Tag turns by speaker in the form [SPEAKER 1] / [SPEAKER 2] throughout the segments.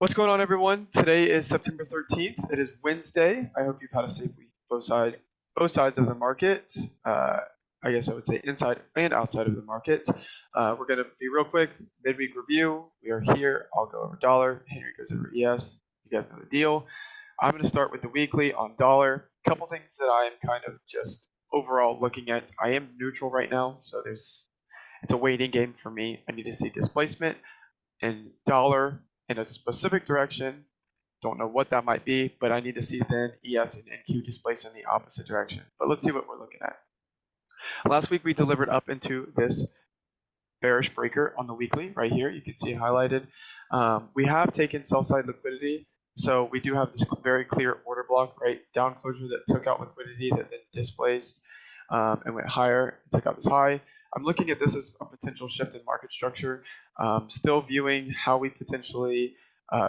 [SPEAKER 1] What's going on, everyone? Today is September 13th. It is Wednesday. I hope you've had a safe week, both sides of the market. I guess I would say inside and outside of the market. We're going to be real quick. Midweek review. We are here. I'll go over dollar. Henry goes over ES. You guys know the deal. I'm going to start with the weekly on dollar. A couple things that I am kind of just overall looking at. I am neutral right now, so it's a waiting game for me. I need to see displacement and dollar in a specific direction. Don't know what that might be, but I need to see then ES and NQ displace in the opposite direction. But let's see what we're looking at. Last week we delivered up into this bearish breaker on the weekly right here. You can see it highlighted. We have taken sell side liquidity. So we do have this very clear order block, right? Down closure that took out liquidity that then displaced and went higher, took out this high. I'm looking at this as a potential shift in market structure. Still viewing how we potentially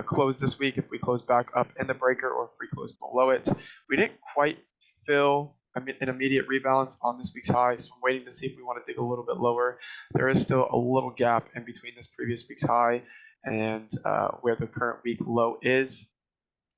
[SPEAKER 1] close this week, if we close back up in the breaker or if we close below it. We didn't quite fill an immediate rebalance on this week's high, so I'm waiting to see if we want to dig a little bit lower. There is still a little gap in between this previous week's high and where the current week low is.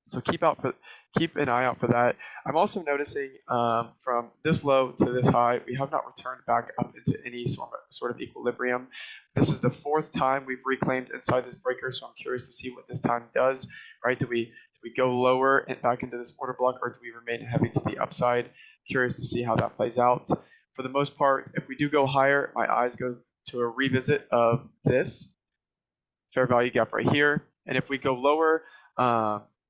[SPEAKER 1] So keep an eye out for that. I'm also noticing from this low to this high, we have not returned back up into any sort of equilibrium. This is the fourth time we've reclaimed inside this breaker, so I'm curious to see what this time does. Right? Do we go lower and back into this order block, or do we remain heavy to the upside? Curious to see how that plays out. For the most part, if we do go higher, my eyes go to a revisit of this fair value gap right here, and if we go lower.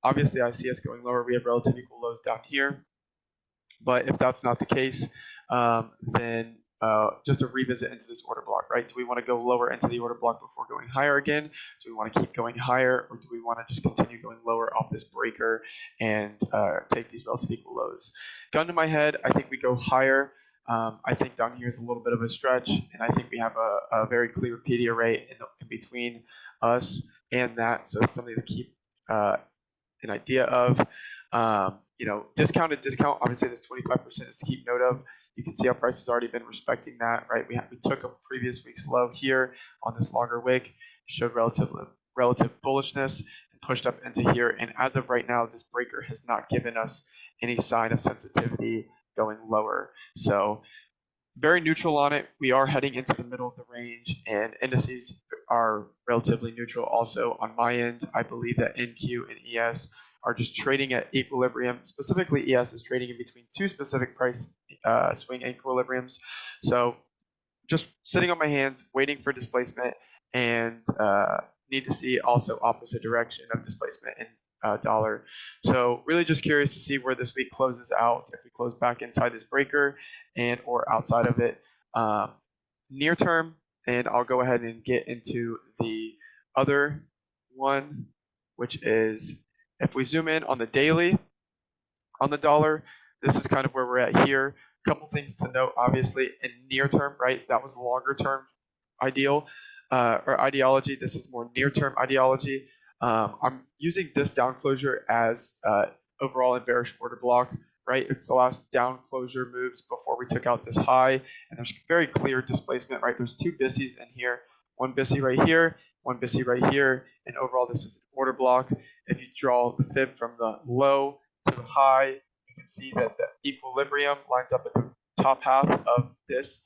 [SPEAKER 1] Obviously, I see us going lower. We have relative equal lows down here. But if that's not the case, then just a revisit into this order block, right? Do we want to go lower into the order block before going higher again? Do we want to keep going higher, or do we want to just continue going lower off this breaker and take these relative equal lows? Gun to my head, I think we go higher. I think down here is a little bit of a stretch, and I think we have a very clear PD array in between us and that, so it's something to keep an idea of. Discount, obviously this 25% is to keep note of. You can see how price has already been respecting that, right? We took a previous week's low here on this longer wick, showed relative bullishness, and pushed up into here. And as of right now, this breaker has not given us any sign of sensitivity going lower. So very neutral on it. We are heading into the middle of the range, and indices are relatively neutral also on my end. I believe that NQ and ES are just trading at equilibrium. Specifically, ES is trading in between two specific price swing equilibriums. So just sitting on my hands, waiting for displacement, and need to see also opposite direction of displacement in dollar. So really just curious to see where this week closes out, if we close back inside this breaker and or outside of it near term. And I'll go ahead and get into the other one, which is if we zoom in on the daily on the dollar, this is kind of where we're at here. A couple things to note, obviously, in near term, right? That was longer term ideal or ideology. This is more near term ideology. I'm using this down closure as overall in bearish order block, right? It's the last down closure moves before we took out this high, and there's very clear displacement, right? There's two BISIs in here, one BISI right here, one BISI right here, and overall this is an order block. If you draw the fib from the low to the high, you can see that the equilibrium lines up at the top half of this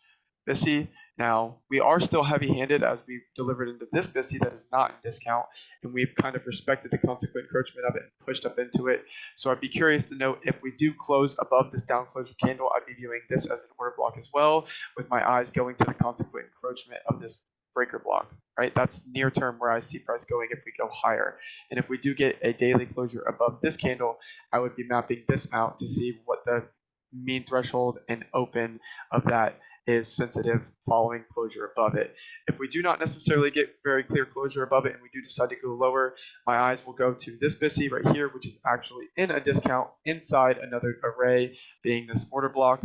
[SPEAKER 1] BISI. Now, we are still heavy-handed as we've delivered into this BISI that is not in discount, and we've kind of respected the consequent encroachment of it and pushed up into it. So I'd be curious to note if we do close above this down closure candle, I'd be viewing this as an order block as well, with my eyes going to the consequent encroachment of this breaker block, right? That's near term where I see price going if we go higher. And if we do get a daily closure above this candle, I would be mapping this out to see what the mean threshold and open of that is sensitive following closure above it. If we do not necessarily get very clear closure above it and we do decide to go lower, my eyes will go to this BISI right here, which is actually in a discount inside another array, being this order block.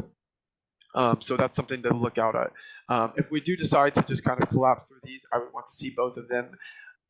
[SPEAKER 1] So that's something to look out at. If we do decide to just kind of collapse through these, I would want to see both of them,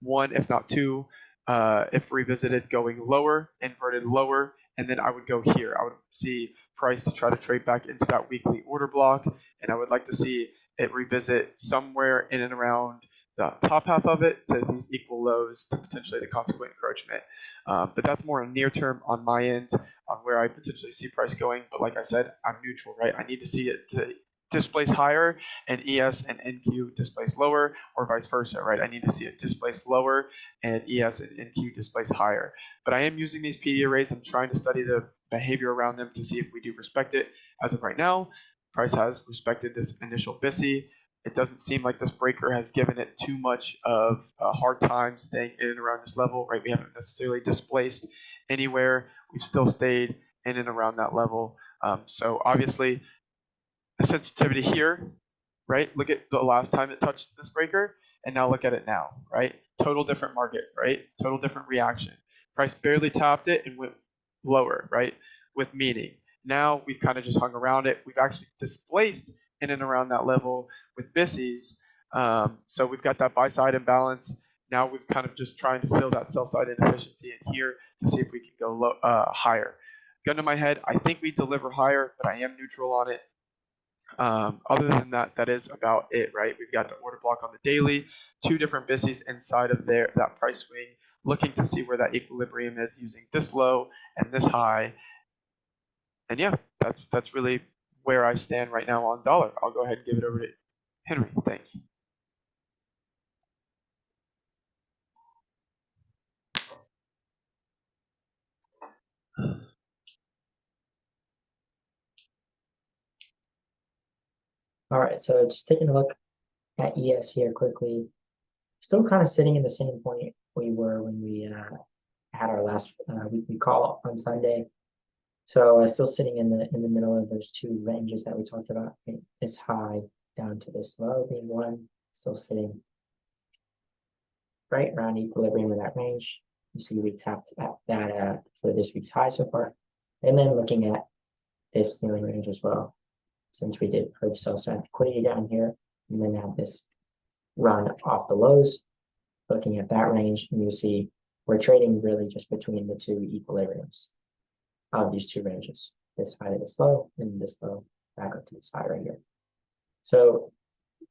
[SPEAKER 1] one, if not two, if revisited going lower, inverted lower, and then I would go here. I would see price to try to trade back into that weekly order block, and I would like to see it revisit somewhere in and around the top half of it to these equal lows to potentially the consequent encroachment. But that's more near term on my end on where I potentially see price going. But like I said, I'm neutral, right? I need to see it to displace higher and ES and NQ displace lower, or vice versa, right? I need to see it displace lower and ES and NQ displace higher. But I am using these PD arrays. I'm trying to study the behavior around them to see if we do respect it. As of right now, price has respected this initial BISI. It doesn't seem like this breaker has given it too much of a hard time staying in and around this level, right? We haven't necessarily displaced anywhere. We've still stayed in and around that level. So obviously, the sensitivity here, right? Look at the last time it touched this breaker, and now look at it now, right? Total different market, right? Total different reaction. Price barely tapped it and went lower, right? With meaning. Now we've kind of just hung around it. We've actually displaced in and around that level with BISIs. So we've got that buy side imbalance. Now we've kind of just trying to fill that sell side inefficiency in here to see if we can go higher. Gun to my head, I think we deliver higher, but I am neutral on it. Other than that, that is about it, right? We've got the order block on the daily, two different BISIs inside of that price swing, looking to see where that equilibrium is using this low and this high. And yeah, that's really where I stand right now on dollar. I'll go ahead and give it over to Henry. Thanks.
[SPEAKER 2] All right, so just taking a look at ES here quickly, still kind of sitting in the same point we were when we had our last weekly call on Sunday. So still sitting in the middle of those two ranges that we talked about, right? This high down to this low being one, still sitting right around equilibrium in that range. You see we tapped at that for this week's high so far, and then looking at this ceiling range as well, since we did purge sell side liquidity down here, and then have this run off the lows. Looking at that range, and you see we're trading really just between the two equilibriums of these two ranges, this high to this low, and this low back up to this high right here. So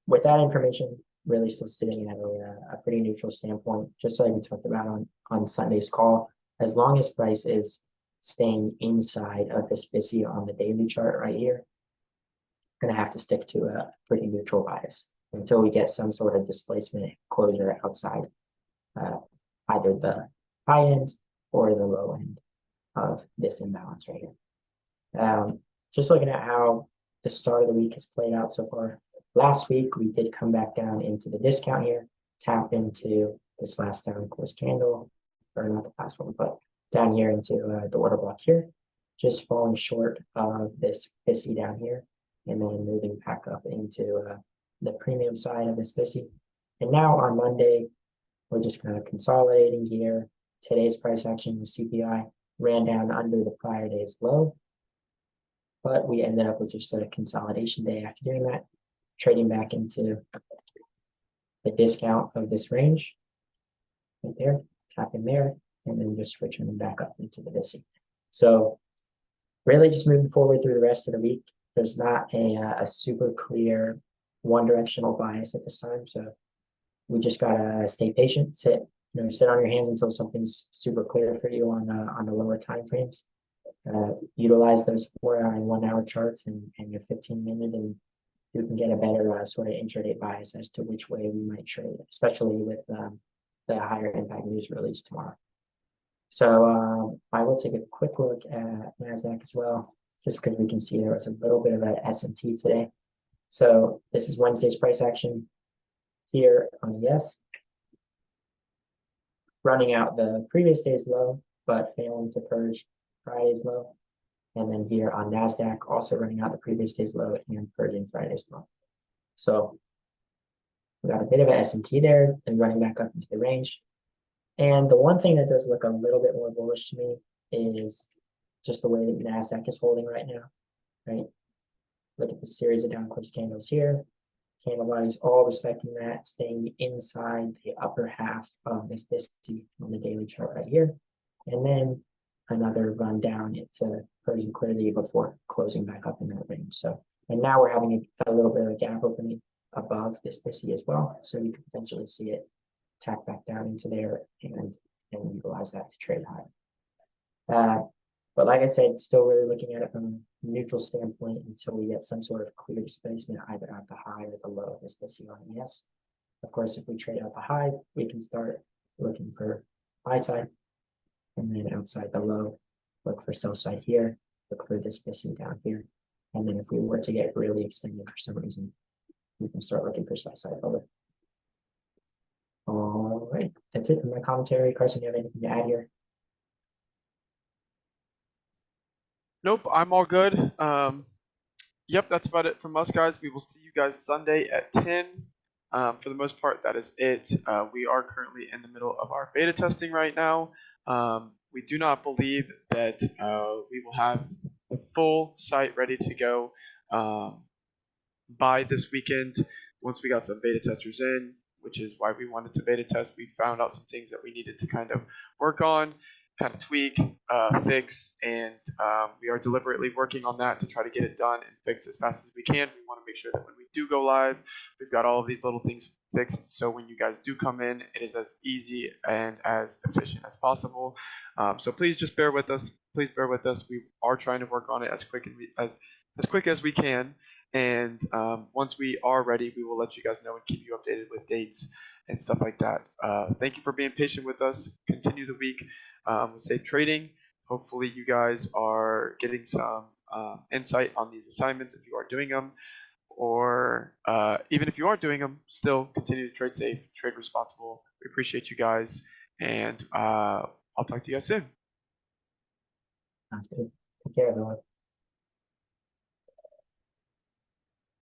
[SPEAKER 2] with that information, really still sitting at a pretty neutral standpoint, just like we talked about on Sunday's call. As long as price is staying inside of this BISI on the daily chart right here, going to have to stick to a pretty neutral bias until we get some sort of displacement closure outside either the high end or the low end of this imbalance right here. Just looking at how the start of the week has played out so far. Last week, we did come back down into the discount here, tap into this last down close candle, or not the last one, but down here into the order block here, just falling short of this BISI down here, and then moving back up into the premium side of this BISI. And now on Monday, we're just kind of consolidating here. Today's price action with CPI ran down under the prior day's low, but we ended up with just a consolidation day after doing that, trading back into the discount of this range right there, tapping there, and then just returning back up into the BISI. So really just moving forward through the rest of the week. There's not a super clear one directional bias at this time. So we just gotta stay patient, sit on your hands until something's super clear for you on the lower time frames. Utilize those 4 hour and 1 hour charts and your 15-minute, and you can get a better sort of intraday bias as to which way we might trade, especially with the higher impact news release tomorrow. So I will take a quick look at NASDAQ as well, just because we can see there was a little bit of an S&T today. So this is Wednesday's price action here on ES, running out the previous day's low, but failing to purge Friday's low. And then here on NASDAQ, also running out the previous day's low and purging Friday's low. So we got a bit of an S&T there and running back up into the range. And the one thing that does look a little bit more bullish to me is just the way that NASDAQ is holding right now, right? Look at the series of down close candles here. Candle bodies all respecting that, staying inside the upper half of this BISI on the daily chart right here. And then another run down into purge liquidity before closing back up in that range. So, and now we're having a little bit of a gap opening. above this BISI as well. So you could potentially see it tap back down into there and utilize that to trade high. But like I said, still really looking at it from a neutral standpoint until we get some sort of clear displacement either at the high or the low of this BISI on ES. Of course, if we trade out the high, we can start looking for buy side, and then outside the low, look for sell side here, look for this BISI down here. And then if we were to get really extended for some reason, we can start looking for sell side over. All right, that's it for my commentary. Carson, do you have anything to add here?
[SPEAKER 1] Nope, I'm all good. Yep, that's about it from us, guys. We will see you guys Sunday at 10. For the most part, that is it. We are currently in the middle of our beta testing right now. We do not believe that we will have the full site ready to go by this weekend once we got some beta testers in, which is why we wanted to beta test. We found out some things that we needed to kind of work on, kind of tweak, fix, and we are deliberately working on that to try to get it done and fixed as fast as we can. We want to make sure that when we do go live, we've got all of these little things fixed, so when you guys do come in, it is as easy and as efficient as possible. So please just bear with us. Please bear with us. We are trying to work on it as quick as we can. And once we are ready, we will let you guys know and keep you updated with dates and stuff like that. Thank you for being patient with us. Continue the week with safe trading. Hopefully you guys are getting some insight on these assignments if you are doing them, or even if you aren't doing them, still continue to trade safe, trade responsible. We appreciate you guys, and I'll talk to you guys soon.
[SPEAKER 2] Sounds good. Take care, everyone.